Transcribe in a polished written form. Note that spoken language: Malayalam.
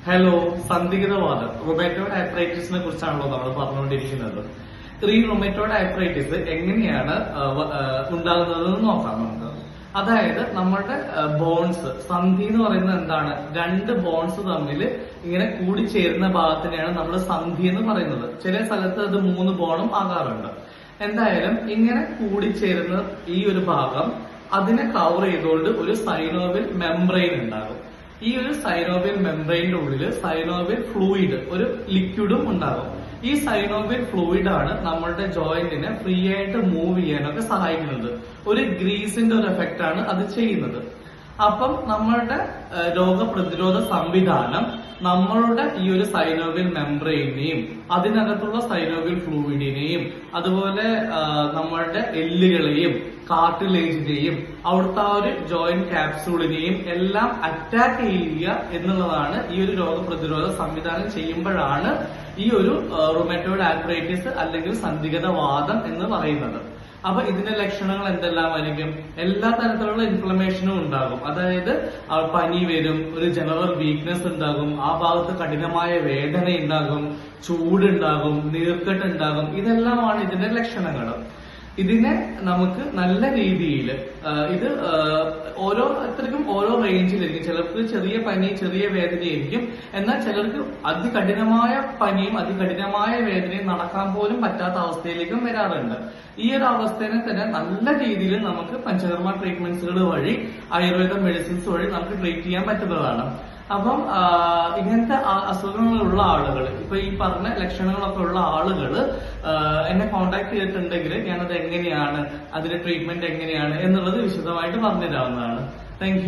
ഹലോ, സന്ദിഗ്ധവാദം റൊമാറ്റോയിഡ് ആർത്രൈറ്റിസിനെ കുറിച്ചാണല്ലോ നമ്മൾ പറഞ്ഞുകൊണ്ടിരിക്കുന്നത്. ഈ റൊമാറ്റോയിഡ് ആർത്രൈറ്റിസ് എങ്ങനെയാണ് ഉണ്ടാകുന്നതെന്ന് നോക്കാം നമുക്ക്. അതായത് നമ്മുടെ ബോൺസ്, സന്ധി എന്ന് പറയുന്നത് എന്താണ്? രണ്ട് ബോൺസ് തമ്മിൽ ഇങ്ങനെ കൂടിച്ചേരുന്ന ഭാഗത്തിനെയാണ് നമ്മൾ സന്ധി എന്ന് പറയുന്നത്. ചില സ്ഥലത്ത് അത് 3 ബോണും ആകാറുണ്ട്. എന്തായാലും ഇങ്ങനെ കൂടിച്ചേരുന്ന ഈ ഒരു ഭാഗം അതിനെ കവർ ചെയ്തുകൊണ്ട് ഒരു സൈനോവിയൽ മെംബ്രെയിൻ ഉണ്ടാകും. ഈ ഒരു സൈനോവിയൽ മെംബ്രെയിന്റെ ഉള്ളില് സൈനോവിയൽ ഫ്ലൂയിഡ്, ഒരു ലിക്വിഡും ഉണ്ടാകും. ഈ സൈനോവിയൽ ഫ്ലൂയിഡ് ആണ് നമ്മളുടെ ജോയിന്റിനെ ഫ്രീ ആയിട്ട് മൂവ് ചെയ്യാനൊക്കെ സഹായിക്കുന്നത്. ഒരു ഗ്രീസിന്റെ ഒരു എഫക്റ്റ് ആണ് അത് ചെയ്യുന്നത്. അപ്പം നമ്മളുടെ രോഗപ്രതിരോധ സംവിധാനം നമ്മളുടെ ഈ ഒരു സൈനോവിയൽ മെംബ്രെയിനെയും അതിനകത്തുള്ള സൈനോവിയൽ ഫ്ലൂയിഡിനെയും അതുപോലെ നമ്മളുടെ എല്ലുകളെയും കാർട്ടിലേജിനെയും അവിടുത്തെ ആ ഒരു ജോയിന്റ് ക്യാപ്സൂളിനെയും എല്ലാം അറ്റാക്ക് ചെയ്യുക എന്നുള്ളതാണ് ഈ ഒരു രോഗപ്രതിരോധ സംവിധാനം ചെയ്യുമ്പോഴാണ് ഈ ഒരു റൊമാറ്റോയിഡ് ആർത്രൈറ്റിസ് അല്ലെങ്കിൽ സന്ധിഗതവാദം എന്ന് പറയുന്നത്. അപ്പൊ ഇതിന്റെ ലക്ഷണങ്ങൾ എന്തെല്ലാമായിരിക്കും? എല്ലാ തരത്തിലുള്ള ഇൻഫ്ലമേഷനും ഉണ്ടാകും. അതായത് പനി വരും, ഒരു ജനറൽ വീക്ക്നെസ് ഉണ്ടാകും, ആ ഭാഗത്ത് കഠിനമായ വേദന ഉണ്ടാകും, ചൂടുണ്ടാകും, നീർക്കെട്ട് ഉണ്ടാകും. ഇതെല്ലാമാണ് ഇതിന്റെ ലക്ഷണങ്ങൾ. ഇതിനെ നമുക്ക് നല്ല രീതിയിൽ ഇത് ഓരോരുത്തർക്കും ഓരോ റേഞ്ചിലായിരിക്കും. ചിലർക്ക് ചെറിയ പനി, ചെറിയ വേദനയായിരിക്കും. എന്നാൽ ചിലർക്ക് അതികഠിനമായ പനിയും അതികഠിനമായ വേദനയും നടക്കാൻ പോലും പറ്റാത്ത അവസ്ഥയിലേക്കും വരാറുണ്ട്. ഈ ഒരു അവസ്ഥയെ തന്നെ നല്ല രീതിയിൽ നമുക്ക് പഞ്ചകർമ്മ ട്രീറ്റ്മെന്റ്സുകൾ വഴി, ആയുർവേദ മെഡിസിൻസ് വഴി നമുക്ക് ട്രീറ്റ് ചെയ്യാൻ പറ്റുന്നതാണ്. അപ്പം ഇങ്ങനത്തെ അസുഖങ്ങളുള്ള ആളുകൾ, ഇപ്പൊ ഈ പറഞ്ഞ ലക്ഷണങ്ങളൊക്കെ ഉള്ള ആളുകൾ എന്നെ കോൺടാക്ട് ചെയ്തിട്ടുണ്ടെങ്കിൽ ഞാനത് എങ്ങനെയാണ്, അതിന്റെ ട്രീറ്റ്മെന്റ് എങ്ങനെയാണ് എന്നുള്ളത് വിശദമായിട്ട് പറഞ്ഞുതരാവുന്നതാണ്. താങ്ക്